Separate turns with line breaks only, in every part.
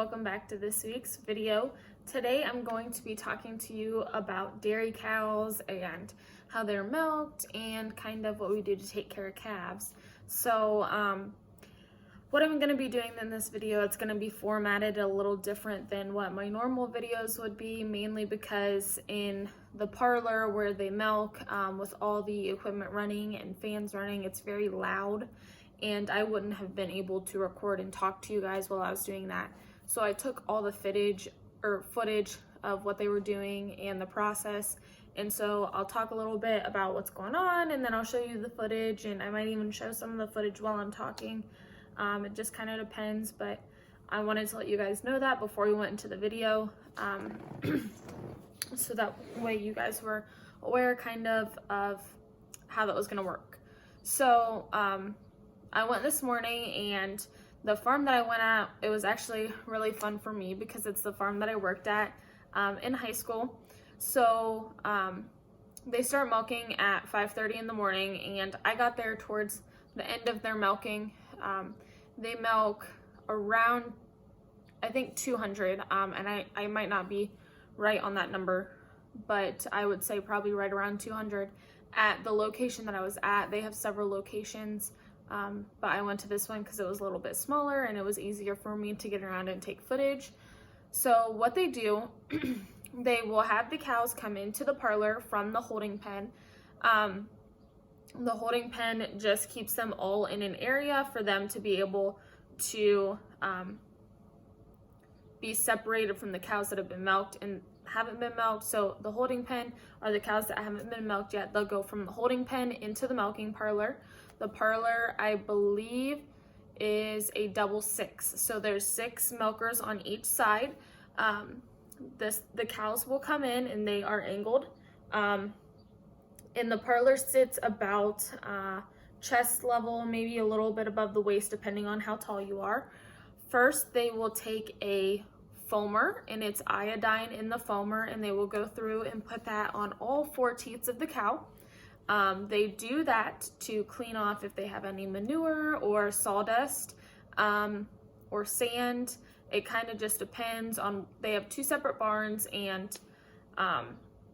welcome back to this week's video. Today I'm going to be talking to you about dairy cows and how they're milked and kind of what we do to take care of calves. So what I'm going to be doing in this video, it's going to be formatted a little different than what my normal videos would be, mainly because in the parlor where they milk, with all the equipment running and fans running, it's very loud. And I wouldn't have been able to record and talk to you guys while I was doing that. So I took all the footage of what they were doing and the process. And so I'll talk a little bit about what's going on, and then I'll show you the footage, and I might even show some of the footage while I'm talking. It just kind of depends, but I wanted to let you guys know that before we went into the video, so that way you guys were aware kind of how that was going to work. So I went this morning, and the farm that I went at, it was actually really fun for me because it's the farm that I worked at in high school. So they start milking at 5:30 in the morning, and I got there towards the end of their milking. They milk around, I think, 200, and I might not be right on that number, but I would say probably right around 200 at the location that I was at. They have several locations. But I went to this one because it was a little bit smaller and it was easier for me to get around and take footage. So what they do, they will have the cows come into the parlor from the holding pen. The holding pen just keeps them all in an area for them to be able to be separated from the cows that have been milked and haven't been milked. So the holding pen are the cows that haven't been milked yet. They'll go from the holding pen into the milking parlor. The parlor, I believe, is a double 6. So there's 6 milkers on each side. The cows will come in and they are angled. And the parlor sits about chest level, maybe a little bit above the waist, depending on how tall you are. First, they will take a foamer, and it's iodine in the foamer, and they will go through and put that on all 4 teats of the cow. They do that to clean off if they have any manure or sawdust or sand. It kind of just depends on, they have 2 separate barns, and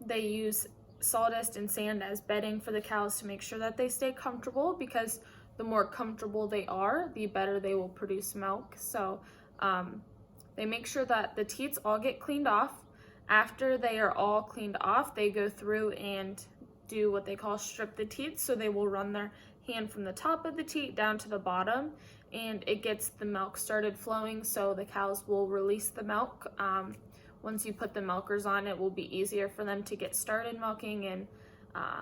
they use sawdust and sand as bedding for the cows to make sure that they stay comfortable, because the more comfortable they are, the better they will produce milk. So they make sure that the teats all get cleaned off. After they are all cleaned off, they go through and do what they call strip the teats. So they will run their hand from the top of the teat down to the bottom, and it gets the milk started flowing, so the cows will release the milk. Once you put the milkers on, it will be easier for them to get started milking and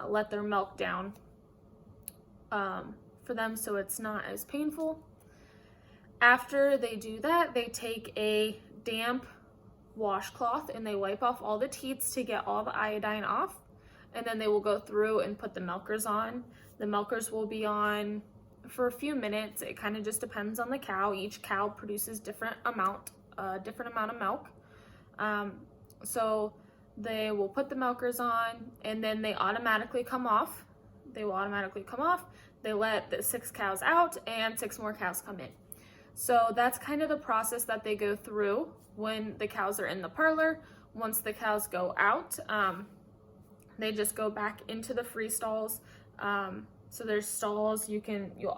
let their milk down for them, so it's not as painful. After they do that, they take a damp washcloth and they wipe off all the teats to get all the iodine off. And then they will go through and put the milkers on. The milkers will be on for a few minutes. It kind of just depends on the cow. Each cow produces different amount of milk. So they will put the milkers on, and then they automatically come off. They will automatically come off. They let the 6 cows out, and 6 more cows come in. So that's kind of the process that they go through when the cows are in the parlor. Once the cows go out, they just go back into the free stalls. So there's stalls,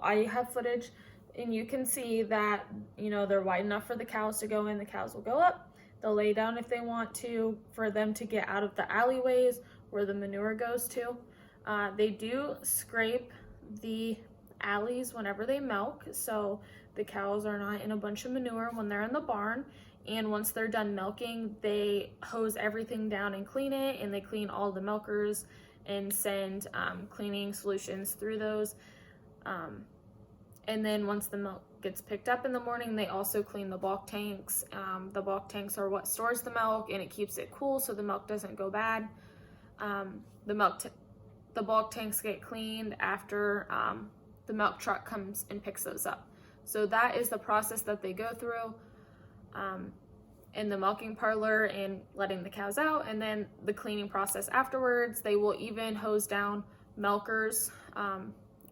I have footage, and you can see that, they're wide enough for the cows to go in. The cows will go up, they'll lay down if they want to, for them to get out of the alleyways where the manure goes to. They do scrape the alleys whenever they milk, so the cows are not in a bunch of manure when they're in the barn. And once they're done milking, they hose everything down and clean it, and they clean all the milkers and send cleaning solutions through those. And then once the milk gets picked up in the morning, they also clean the bulk tanks. The bulk tanks are what stores the milk, and it keeps it cool so the milk doesn't go bad. The bulk tanks get cleaned after the milk truck comes and picks those up. So that is the process that they go through in the milking parlor and letting the cows out, and then the cleaning process afterwards. They will even hose down milkers,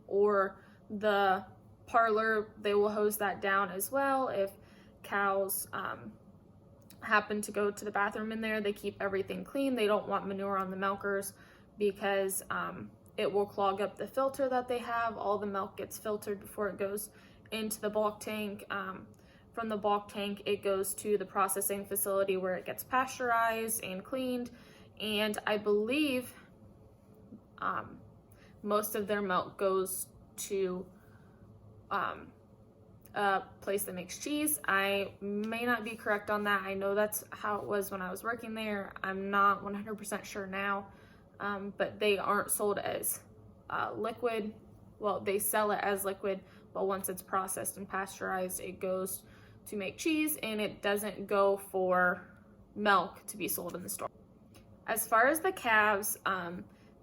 or the parlor, they will hose that down as well if cows happen to go to the bathroom in there, they keep everything clean. They don't want manure on the milkers because it will clog up the filter that they have. All the milk gets filtered before it goes into the bulk tank. From the bulk tank, it goes to the processing facility where it gets pasteurized and cleaned. And I believe most of their milk goes to a place that makes cheese. I may not be correct on that. I know that's how it was when I was working there. I'm not 100% sure now, but they aren't sold as liquid. Well, they sell it as liquid, but once it's processed and pasteurized, it goes to make cheese, and it doesn't go for milk to be sold in the store. As far as the calves,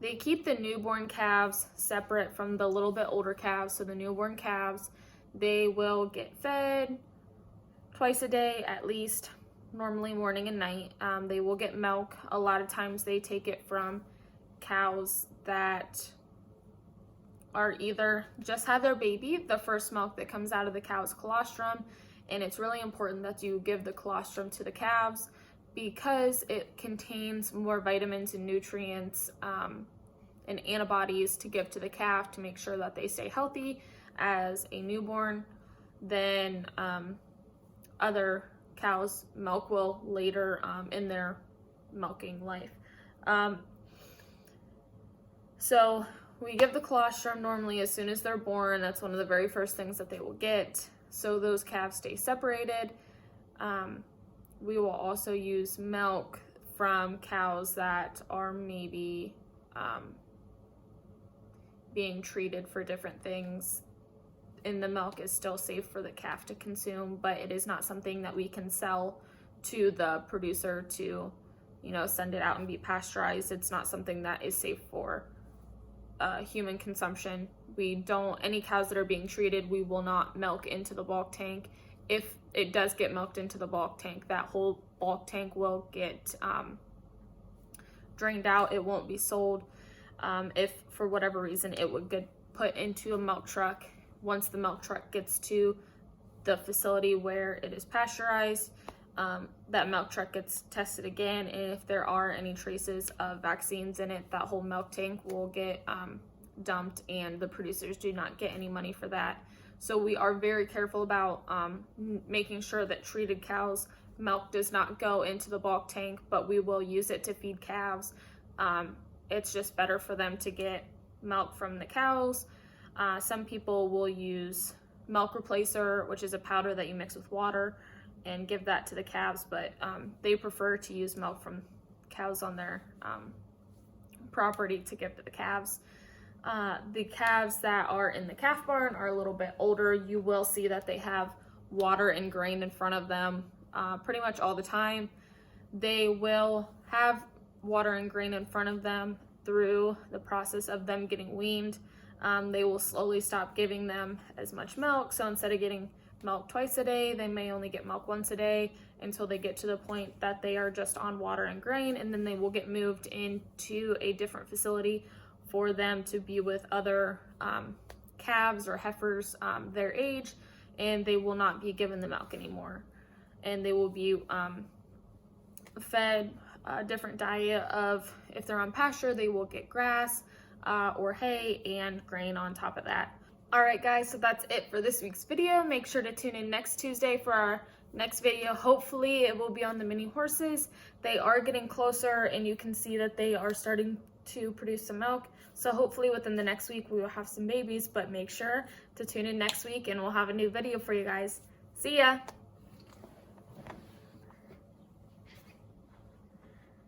they keep the newborn calves separate from the little bit older calves. So the newborn calves, they will get fed twice a day at least, normally morning and night. They will get milk. A lot of times they take it from cows that are either just had their baby. The first milk that comes out of the cow is colostrum, and it's really important that you give the colostrum to the calves because it contains more vitamins and nutrients and antibodies to give to the calf to make sure that they stay healthy as a newborn than other cows' milk will later in their milking life. So we give the colostrum normally as soon as they're born. That's one of the very first things that they will get. So those calves stay separated. We will also use milk from cows that are maybe being treated for different things, and the milk is still safe for the calf to consume, but it is not something that we can sell to the producer to, you know, send it out and be pasteurized. It's not something that is safe for human consumption. We don't, any cows that are being treated, we will not milk into the bulk tank. If it does get milked into the bulk tank, that whole bulk tank will get drained out. It won't be sold. If for whatever reason it would get put into a milk truck, once the milk truck gets to the facility where it is pasteurized, that milk truck gets tested again, and if there are any traces of vaccines in it, that whole milk tank will get dumped, and the producers do not get any money for that. So we are very careful about making sure that treated cows' milk does not go into the bulk tank, but we will use it to feed calves. It's just better for them to get milk from the cows. Some people will use milk replacer, which is a powder that you mix with water, and give that to the calves, but they prefer to use milk from cows on their property to give to the calves. The calves that are in the calf barn are a little bit older. You will see that they have water and grain in front of them pretty much all the time. They will have water and grain in front of them through the process of them getting weaned. They will slowly stop giving them as much milk. So instead of getting milk twice a day, they may only get milk once a day until they get to the point that they are just on water and grain, and then they will get moved into a different facility for them to be with other calves or heifers their age, and they will not be given the milk anymore. And they will be fed a different diet of, if they're on pasture, they will get grass or hay and grain on top of that. All right, guys, so that's it for this week's video. Make sure to tune in next Tuesday for our next video. Hopefully it will be on the mini horses. They are getting closer, and you can see that they are starting to produce some milk. So hopefully within the next week we will have some babies, but make sure to tune in next week and we'll have a new video for you guys. See ya!